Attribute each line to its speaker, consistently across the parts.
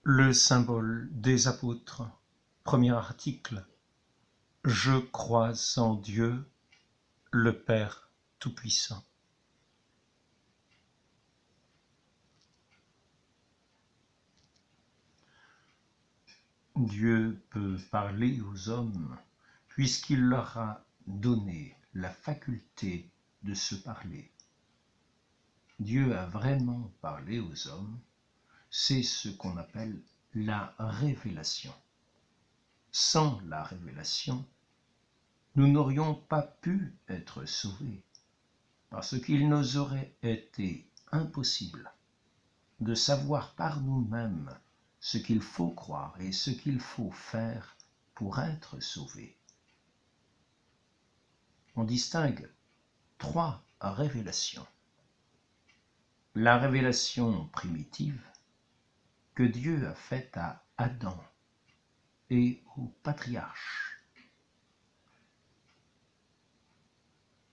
Speaker 1: Le symbole des apôtres, premier article. Je crois en Dieu, le Père Tout-Puissant. Dieu peut parler aux hommes puisqu'il leur a donné la faculté de se parler. Dieu a vraiment parlé aux hommes, c'est ce qu'on appelle la révélation. Sans la révélation, nous n'aurions pas pu être sauvés, parce qu'il nous aurait été impossible de savoir par nous-mêmes ce qu'il faut croire et ce qu'il faut faire pour être sauvé. On distingue trois révélations. La révélation primitive que Dieu a faite à Adam et aux patriarches.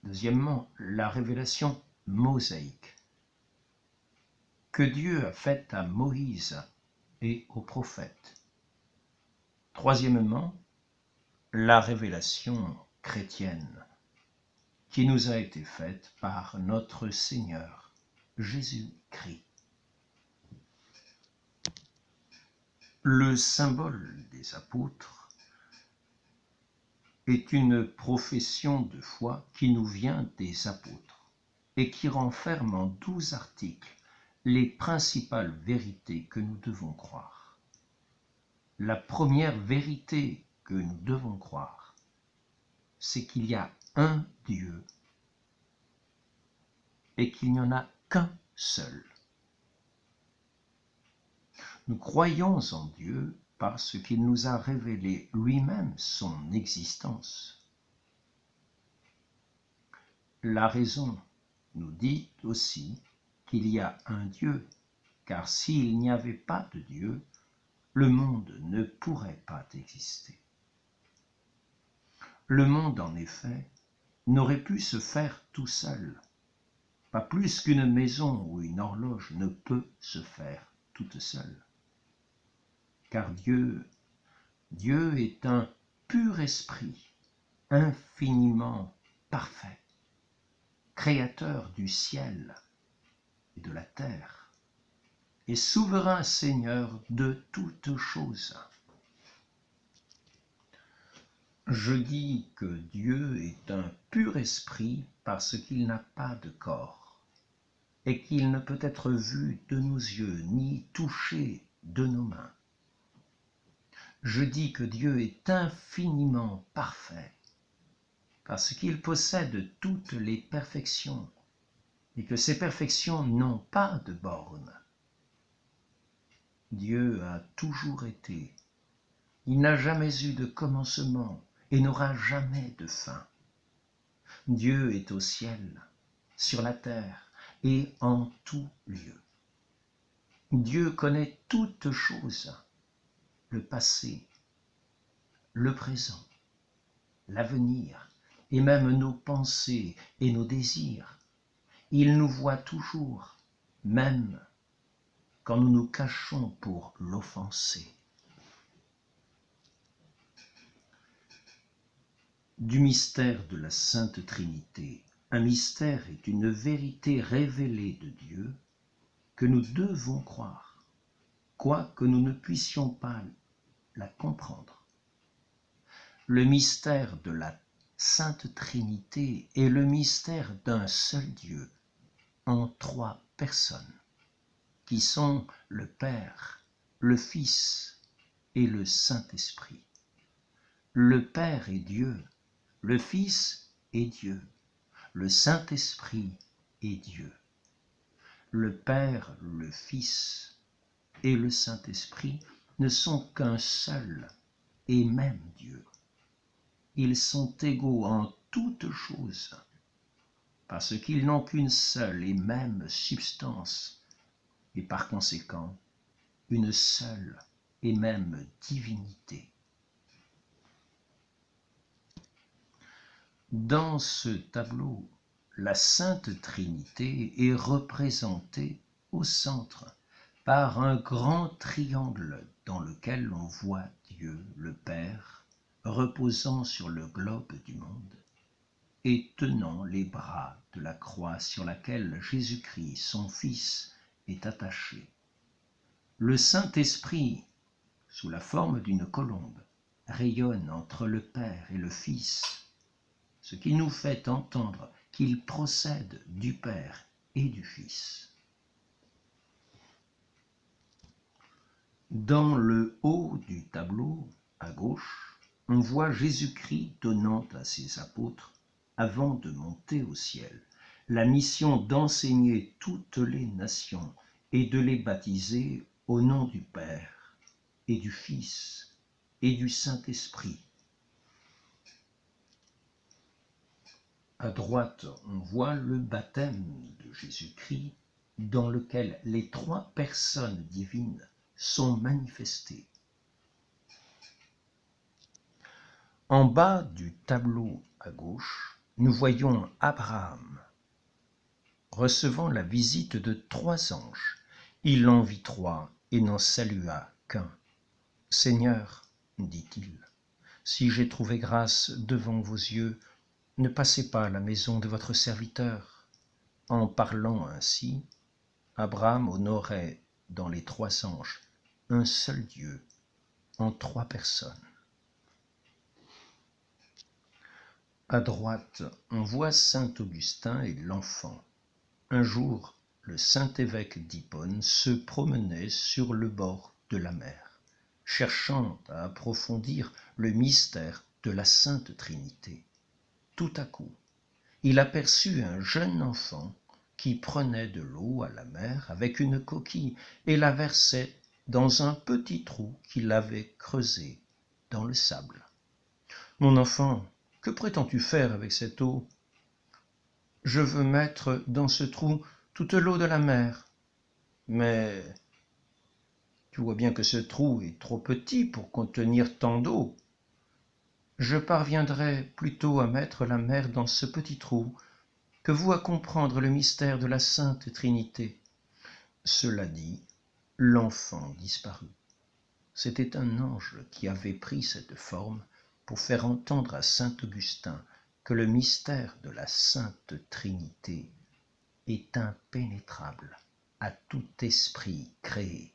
Speaker 1: Deuxièmement, la révélation mosaïque que Dieu a faite à Moïse et aux prophètes. Troisièmement, la révélation chrétienne qui nous a été faite par notre Seigneur Jésus-Christ. Le symbole des apôtres est une profession de foi qui nous vient des apôtres et qui renferme en 12 articles les principales vérités que nous devons croire. La première vérité que nous devons croire, c'est qu'il y a un Dieu et qu'il n'y en a qu'un seul. Nous croyons en Dieu parce qu'il nous a révélé lui-même son existence. La raison nous dit aussi qu'il y a un Dieu, car s'il n'y avait pas de Dieu, le monde ne pourrait pas exister. Le monde, en effet, n'aurait pu se faire tout seul, pas plus qu'une maison ou une horloge ne peut se faire toute seule. Car Dieu est un pur esprit, infiniment parfait, créateur du ciel et de la terre, et souverain Seigneur de toutes choses. Je dis que Dieu est un pur esprit parce qu'il n'a pas de corps, et qu'il ne peut être vu de nos yeux, ni touché de nos mains. Je dis que Dieu est infiniment parfait, parce qu'il possède toutes les perfections, et que ces perfections n'ont pas de bornes. Dieu a toujours été. Il n'a jamais eu de commencement et n'aura jamais de fin. Dieu est au ciel, sur la terre et en tout lieu. Dieu connaît toutes choses, le passé, le présent, l'avenir, et même nos pensées et nos désirs. Il nous voit toujours, même quand nous nous cachons pour l'offenser. Du mystère de la Sainte Trinité, un mystère est une vérité révélée de Dieu que nous devons croire, quoique nous ne puissions pas la comprendre. Le mystère de la Sainte Trinité est le mystère d'un seul Dieu, en 3 personnes, qui sont le Père, le Fils et le Saint-Esprit. Le Père est Dieu, le Fils est Dieu, le Saint-Esprit est Dieu. Le Père, le Fils et le Saint-Esprit ne sont qu'un seul et même Dieu. Ils sont égaux en toutes choses, parce qu'ils n'ont qu'une seule et même substance, et par conséquent, une seule et même divinité. Dans ce tableau, la Sainte Trinité est représentée au centre par un grand triangle dans lequel on voit Dieu le Père reposant sur le globe du monde et tenant les bras de la croix sur laquelle Jésus-Christ, son Fils, est attaché. Le Saint-Esprit, sous la forme d'une colombe, rayonne entre le Père et le Fils, ce qui nous fait entendre qu'il procède du Père et du Fils. Dans le haut du tableau, à gauche, on voit Jésus-Christ donnant à ses apôtres, avant de monter au ciel, la mission d'enseigner toutes les nations et de les baptiser au nom du Père et du Fils et du Saint-Esprit. À droite, on voit le baptême de Jésus-Christ dans lequel les trois personnes divines sont manifestées. En bas du tableau à gauche, nous voyons Abraham recevant la visite de 3 anges. Il en vit 3 et n'en salua qu'un. « Seigneur, dit-il, si j'ai trouvé grâce devant vos yeux, ne passez pas à la maison de votre serviteur. » En parlant ainsi, Abraham honorait dans les 3 anges un seul Dieu en 3 personnes. À droite, on voit saint Augustin et l'enfant. Un jour, le saint évêque d'Hippone se promenait sur le bord de la mer, cherchant à approfondir le mystère de la Sainte Trinité. Tout à coup, il aperçut un jeune enfant qui prenait de l'eau à la mer avec une coquille et la versait dans un petit trou qu'il avait creusé dans le sable. « Mon enfant, que prétends-tu faire avec cette eau ? » ?»« Je veux mettre dans ce trou toute l'eau de la mer. Mais tu vois bien que ce trou est trop petit pour contenir tant d'eau. Je parviendrai plutôt à mettre la mer dans ce petit trou que vous à comprendre le mystère de la Sainte Trinité. » Cela dit, l'enfant disparut. C'était un ange qui avait pris cette forme pour faire entendre à saint Augustin que le mystère de la Sainte Trinité est impénétrable à tout esprit créé.